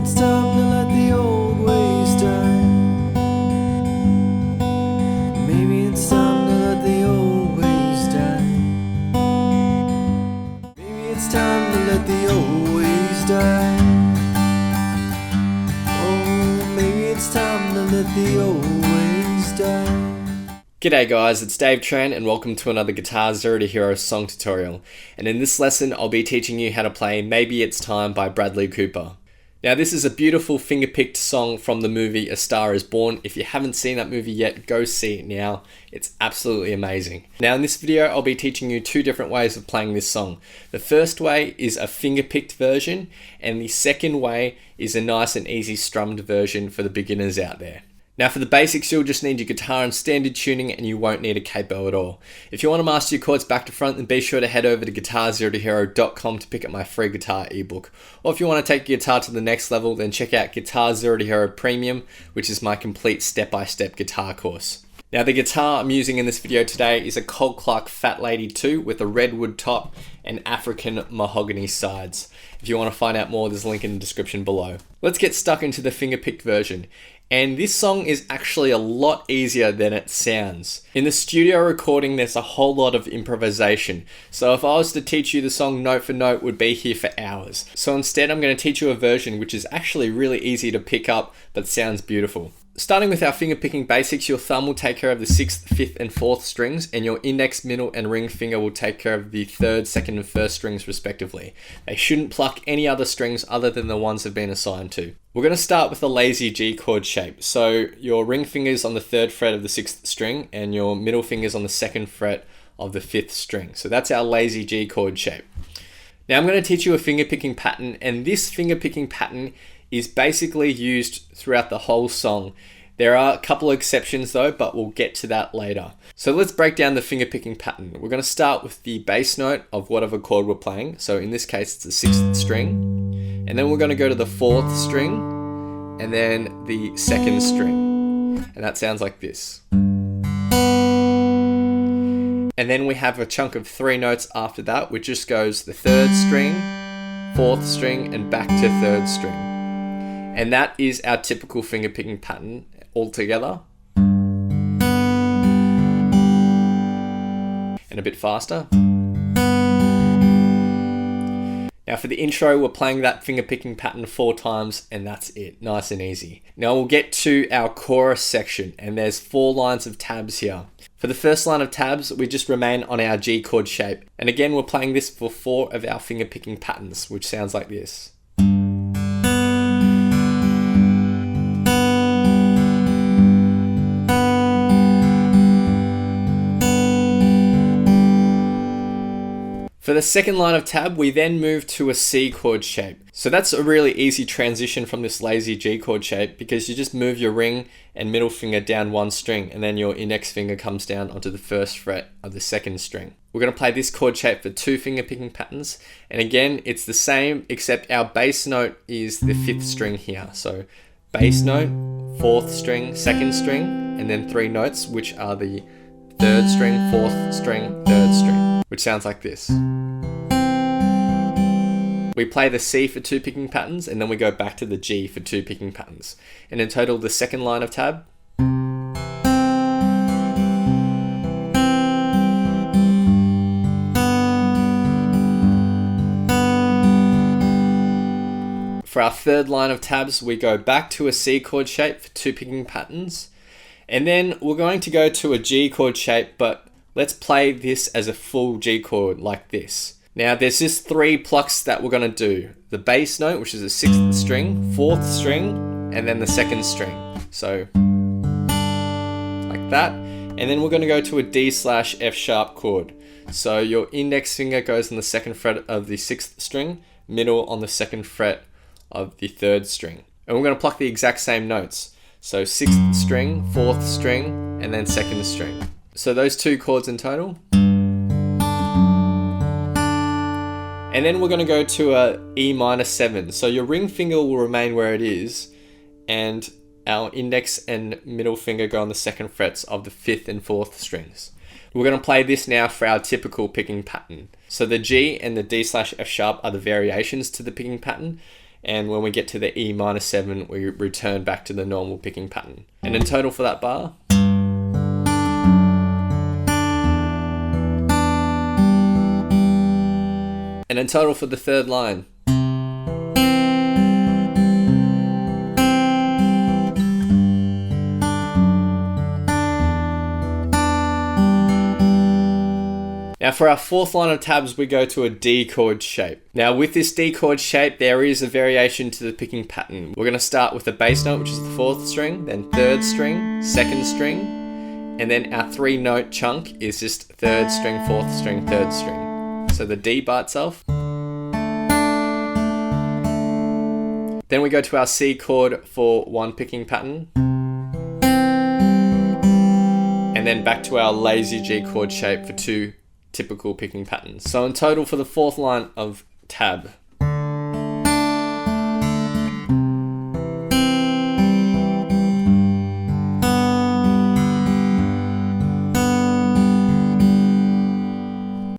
it's time to let the old ways die. Maybe it's time to let the old ways die. Maybe it's time to let the old ways die. Oh, maybe it's time to let the old ways die. G'day guys, it's Dave Tran and welcome to another Guitar Zero to Hero song tutorial. And in this lesson, I'll be teaching you how to play Maybe It's Time by Bradley Cooper. Now this is a beautiful finger-picked song from the movie A Star Is Born. If you haven't seen that movie yet, go see it now. It's absolutely amazing. Now in this video, I'll be teaching you two different ways of playing this song. The first way is a finger-picked version, and the second way is a nice and easy strummed version for the beginners out there. Now for the basics, you'll just need your guitar and standard tuning, and you won't need a capo at all. If you want to master your chords back to front, then be sure to head over to guitarzerotohero.com to pick up my free guitar ebook. Or if you want to take your guitar to the next level, then check out Guitar Zero to Hero Premium, which is my complete step-by-step guitar course. Now the guitar I'm using in this video today is a Cole Clark Fat Lady 2 with a redwood top and African mahogany sides. If you want to find out more, there's a link in the description below. Let's get stuck into the finger-picked version. And this song is actually a lot easier than it sounds. In the studio recording, there's a whole lot of improvisation. So if I was to teach you the song note for note, we'd be here for hours. So instead, I'm going to teach you a version which is actually really easy to pick up, but sounds beautiful. Starting with our finger picking basics, your thumb will take care of the 6th, 5th and 4th strings, and your index, middle and ring finger will take care of the 3rd, 2nd and 1st strings respectively. They shouldn't pluck any other strings other than the ones they've been assigned to. We're going to start with a lazy G chord shape. So your ring finger's on the 3rd fret of the 6th string and your middle finger's on the 2nd fret of the 5th string. So that's our lazy G chord shape. Now I'm going to teach you a finger picking pattern, and this finger picking pattern is basically used throughout the whole song. There are a couple of exceptions though, but we'll get to that later. So let's break down the finger picking pattern. We're going to start with the bass note of whatever chord we're playing. So in this case, it's the 6th string. And then we're going to go to the 4th string and then the 2nd string. And that sounds like this. And then we have a chunk of 3 notes after that, which just goes the 3rd string, 4th string, and back to 3rd string. And that is our typical finger picking pattern all together. And a bit faster. Now for the intro, we're playing that finger picking pattern 4 times, and that's it, nice and easy. Now we'll get to our chorus section, and there's 4 lines of tabs here. For the first line of tabs, we just remain on our G chord shape. And again, we're playing this for 4 of our finger picking patterns, which sounds like this. For the second line of tab, we then move to a C chord shape. So that's a really easy transition from this lazy G chord shape, because you just move your ring and middle finger down 1 string, and then your index finger comes down onto the 1st fret of the 2nd string. We're going to play this chord shape for 2 finger picking patterns. And again, it's the same, except our bass note is the 5th string here. So bass note, 4th string, 2nd string, and then 3 notes, which are the 3rd string, 4th string, 3rd string, which sounds like this. We play the C for 2 picking patterns, and then we go back to the G for 2 picking patterns. And in total, the second line of tab. For our third line of tabs, we go back to a C chord shape for 2 picking patterns. And then we're going to go to a G chord shape, but let's play this as a full G chord like this. Now there's just 3 plucks that we're going to do. The bass note, which is the 6th string, 4th string, and then the 2nd string. So like that. And then we're going to go to a D/F sharp chord. So your index finger goes on the 2nd fret of the 6th string, middle on the 2nd fret of the 3rd string. And we're going to pluck the exact same notes. So 6th string, 4th string, and then 2nd string. So those 2 chords in total. And then we're going to go to a E minor 7. So your ring finger will remain where it is, and our index and middle finger go on the 2nd frets of the 5th and 4th strings. We're going to play this now for our typical picking pattern. So the G and the D/F sharp are the variations to the picking pattern, and when we get to the E minor 7, we return back to the normal picking pattern. And in total for that bar, and in total for the third line. Now for our fourth line of tabs, we go to a D chord shape. Now with this D chord shape, there is a variation to the picking pattern. We're going to start with the bass note, which is the 4th string, then 3rd string, 2nd string, and then our 3-note chunk is just 3rd string, 4th string, 3rd string. So the D by itself. Then we go to our C chord for one picking pattern. And then back to our lazy G chord shape for 2 typical picking patterns. So in total for the fourth line of tab.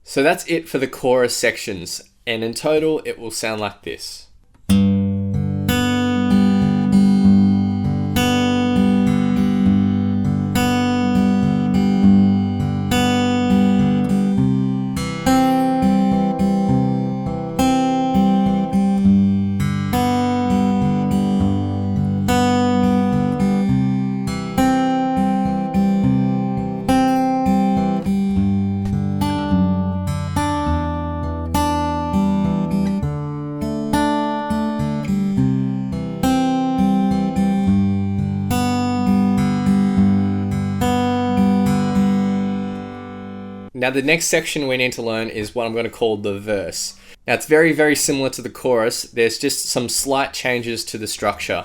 So that's it for the chorus sections, and in total it will sound like this. Now the next section we need to learn is what I'm going to call the verse. Now it's very, very similar to the chorus. There's just some slight changes to the structure.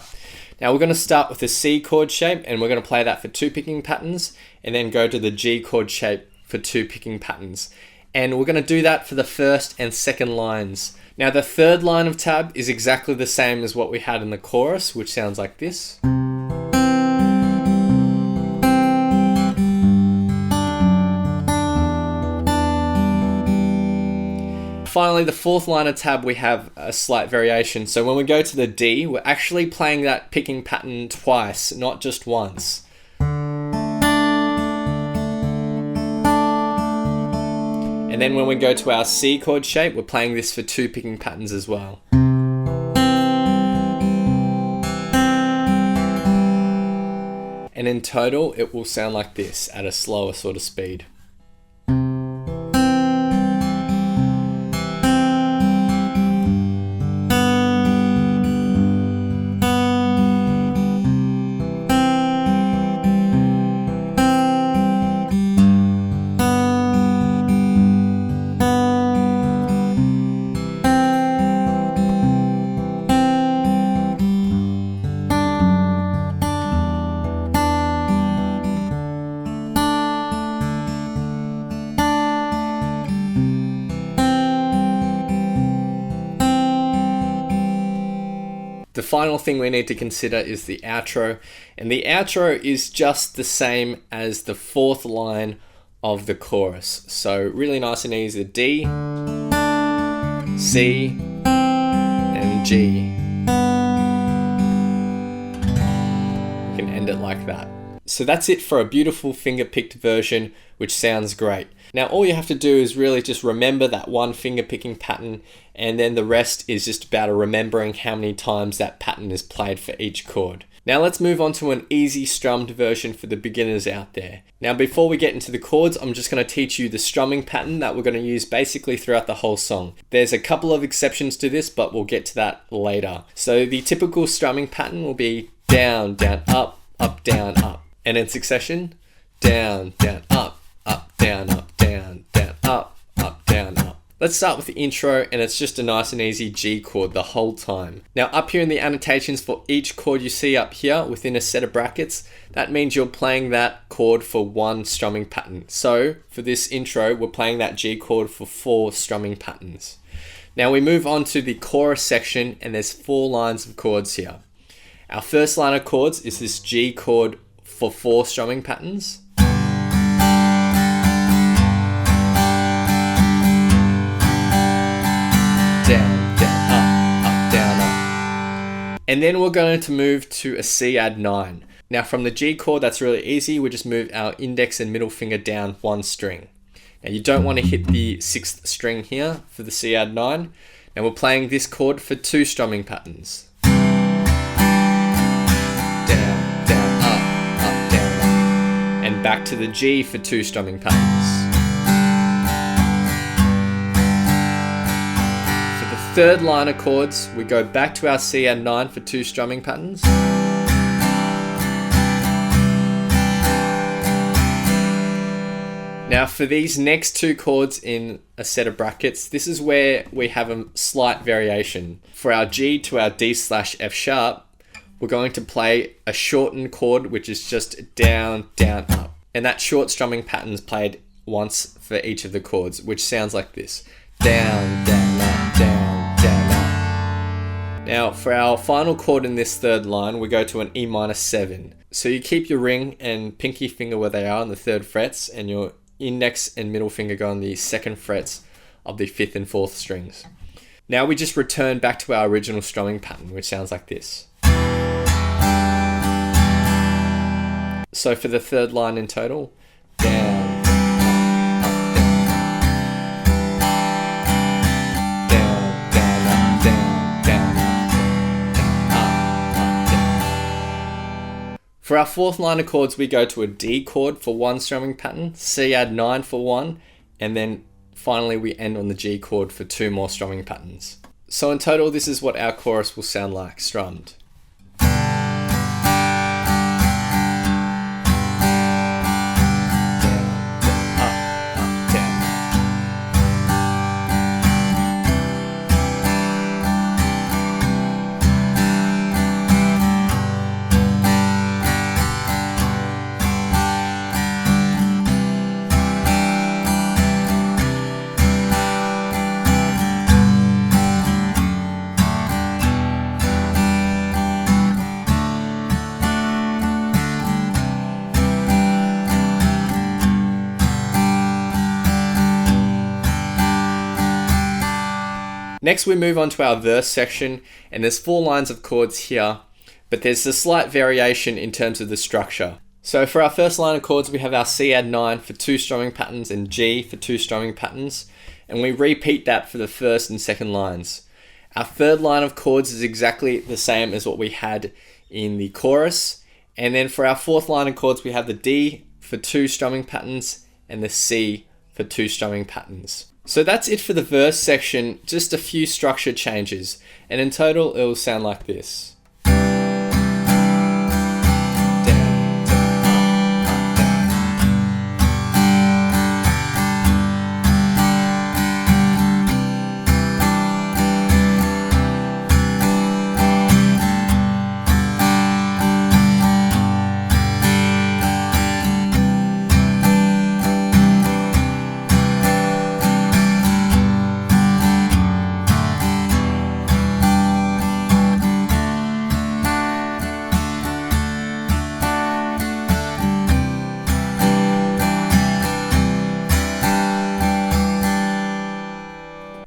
Now we're going to start with the C chord shape, and we're going to play that for 2 picking patterns, and then go to the G chord shape for 2 picking patterns. And we're going to do that for the first and second lines. Now the third line of tab is exactly the same as what we had in the chorus, which sounds like this. Finally, the fourth line of tab, we have a slight variation. So when we go to the D, we're actually playing that picking pattern twice, not just once. And then when we go to our C chord shape, we're playing this for 2 picking patterns as well. And in total, it will sound like this at a slower sort of speed. The final thing we need to consider is the outro, and the outro is just the same as the fourth line of the chorus. So really nice and easy: D, C, and G. You can end it like that. So that's it for a beautiful finger-picked version, which sounds great. Now all you have to do is really just remember that one finger-picking pattern, and then the rest is just about remembering how many times that pattern is played for each chord. Now let's move on to an easy strummed version for the beginners out there. Now before we get into the chords, I'm just going to teach you the strumming pattern that we're going to use basically throughout the whole song. There's a couple of exceptions to this, but we'll get to that later. So the typical strumming pattern will be down, down, up, down, up. And in succession, down, down, up, down, down, down, up, down, up. Let's start with the intro, and it's just a nice and easy G chord the whole time. Now up here in the annotations for each chord you see up here within a set of brackets, that means you're playing that chord for 1 strumming pattern. So for this intro, we're playing that G chord for 4 strumming patterns. Now we move on to the chorus section, and there's 4 lines of chords here. Our first line of chords is this G chord for 4 strumming patterns. Down, down, up, down, up. And then we're going to move to a C add 9. Now from the G chord, that's really easy. We just move our index and middle finger down one string. Now you don't want to hit the 6th string here for the C add 9. Now we're playing this chord for 2 strumming patterns. Down, down, up, down, up. And back to the G for 2 strumming patterns. For the third line of chords, we go back to our C add 9 for 2 strumming patterns. Now for these next 2 chords in a set of brackets, this is where we have a slight variation. For our G to our D/F sharp, we're going to play a shortened chord, which is just down, down, up. And that short strumming pattern is played once for each of the chords, which sounds like this. Down, down, up, down, down, up. Now for our final chord in this third line, we go to an E minor 7. So you keep your ring and pinky finger where they are on the 3rd frets, and your index and middle finger go on the 2nd frets of the 5th and 4th strings. Now we just return back to our original strumming pattern, which sounds like this. So for the third line in total, down, For our fourth line of chords, we go to a D chord for 1 strumming pattern, C add 9 for 1, and then finally we end on the G chord for 2 more strumming patterns. So in total, this is what our chorus will sound like, strummed. Next we move on to our verse section, and there's 4 lines of chords here, but there's a slight variation in terms of the structure. So for our first line of chords, we have our C add 9 for 2 strumming patterns and G for 2 strumming patterns, and we repeat that for the first and second lines. Our third line of chords is exactly the same as what we had in the chorus, and then for our fourth line of chords, we have the D for 2 strumming patterns and the C for 2 strumming patterns. So that's it for the verse section, just a few structure changes, and in total it will sound like this.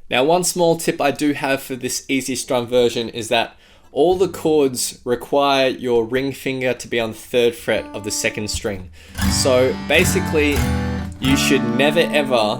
Now, one small tip I do have for this easy strum version is that all the chords require your ring finger to be on the 3rd fret of the 2nd string. So basically, you should never ever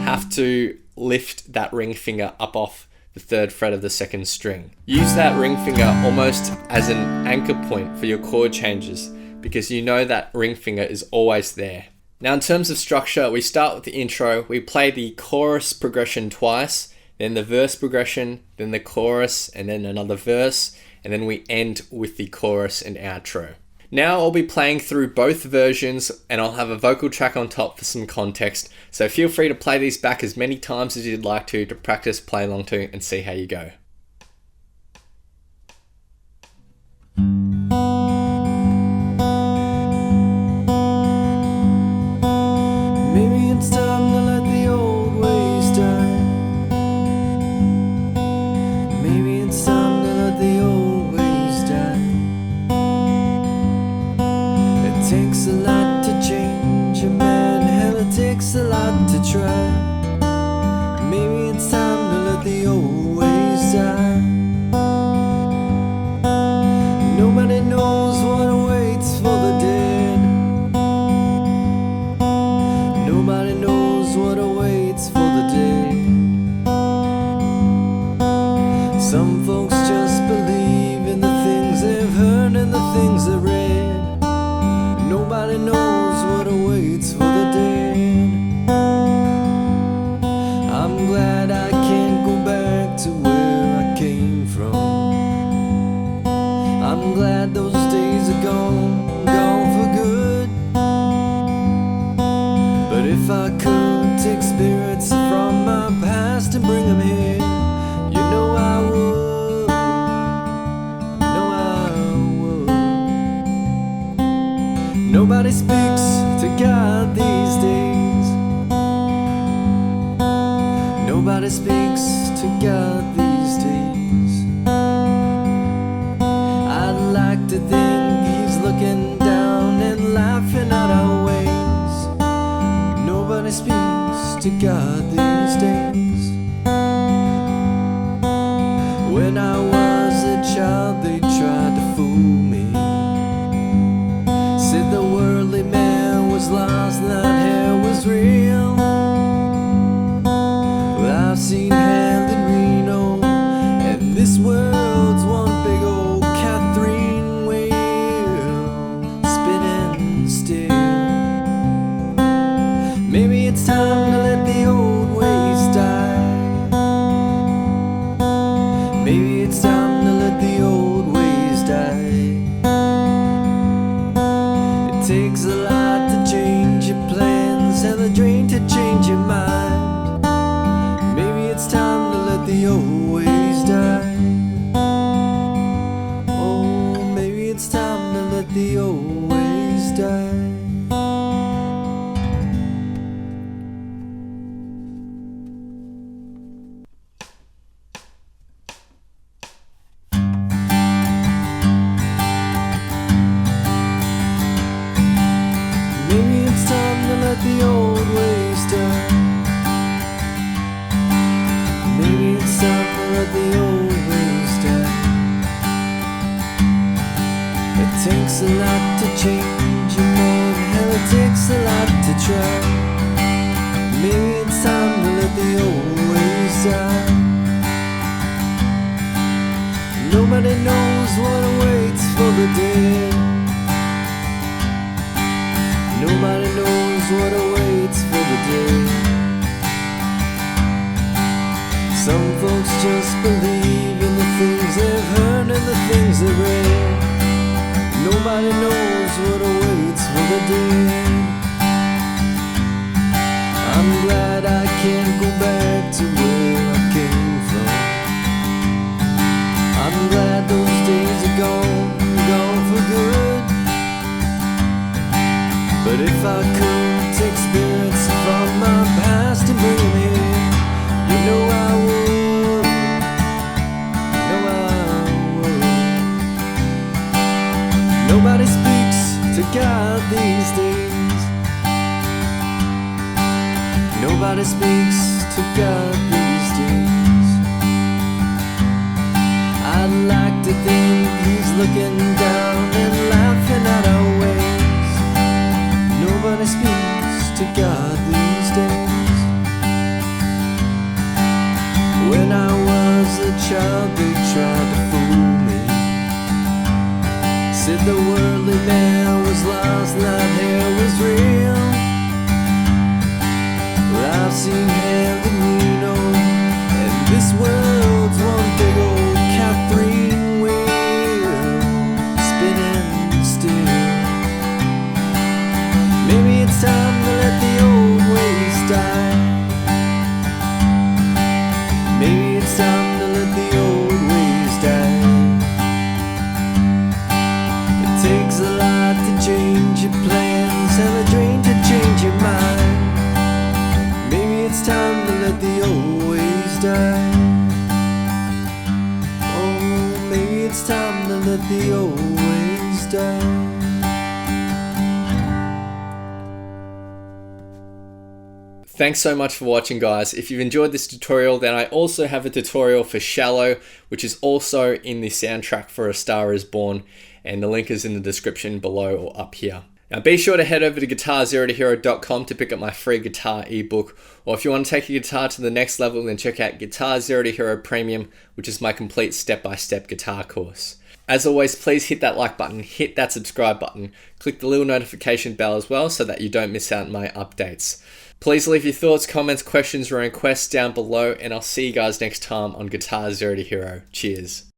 have to lift that ring finger up off the 3rd fret of the 2nd string. Use that ring finger almost as an anchor point for your chord changes, because you know that ring finger is always there. Now in terms of structure, we start with the intro, we play the chorus progression twice, then the verse progression, then the chorus, and then another verse, and then we end with the chorus and outro. Now I'll be playing through both versions, and I'll have a vocal track on top for some context, so feel free to play these back as many times as you'd like to practice, play along to, and see how you go. It's time to let the old ways die. Maybe it's time to let the old ways die. It takes a lot to change a man, hell it takes a lot to try. Maybe it's time to let the old ways die. Nobody knows what awaits for the dead. Nobody knows what awaits for the dead. Some folks just believe in the things they've heard and the things they read. Nobody knows what awaits for the dead. I'm glad I can't go back to where I came from. I'm glad those days are gone, gone for good. But if I could take spirits from my past and bring them here, you know I would, know I would. Nobody speaks to God these days. Nobody speaks to God these days. I'd like to think he's looking down and laughing at our ways. Nobody speaks to God these days. When I was a child, they tried to fool me. Said the worldly man was lost and that hair was real. Well, I've seen hell in Reno, and this world's one big old Catherine wheel, spinning still. Maybe it's time to let the old ways die. Maybe it's time to let the old ways die. It takes a lot to change your plans and a drain to change your mind. Maybe it's time to let the old ways die. Oh, maybe it's time to let the old ways die. Maybe it's time to let the old ways die. Maybe it's time to let the old ways die. It takes a lot to change your mind, hell it takes a lot to try. Maybe it's time to let the old ways die. Nobody knows what awaits for the dead. Nobody knows what awaits for the dead. Some folks just believe in the things they've heard and the things they've read. Nobody knows what awaits for the dead. I'm glad I can't go back to where I came from. I'm glad those days are gone, gone for good. But if I could take spirits from my past and bring them here, you know I would, know I would. Nobody speaks to God these days. Nobody speaks to God these days. I'd like to think he's looking down and laughing at our ways. Nobody speaks to God these days. When I was a child, they tried to fool me. Said the worldly man was lost and that hair was real. Well, I've seen hell in Reno, and this world's one big old Catherine wheel, spinning still. Maybe it's time to let the old ways die. Maybe it's time to let the old ways die. It takes a lot to change your plans and a drain to change your mind. Maybe it's time to let the old ways die. Oh, maybe it's time to let the old ways die. Thanks so much for watching, guys. If you've enjoyed this tutorial, then I also have a tutorial for Shallow, which is also in the soundtrack for A Star Is Born, and the link is in the description below or up here. Now be sure to head over to guitarzerotohero.com to pick up my free guitar ebook, or if you want to take your guitar to the next level, then check out Guitar Zero to Hero Premium, which is my complete step-by-step guitar course. As always, please hit that like button, hit that subscribe button, click the little notification bell as well so that you don't miss out on my updates. Please leave your thoughts, comments, questions, or requests down below, and I'll see you guys next time on Guitar Zero to Hero. Cheers.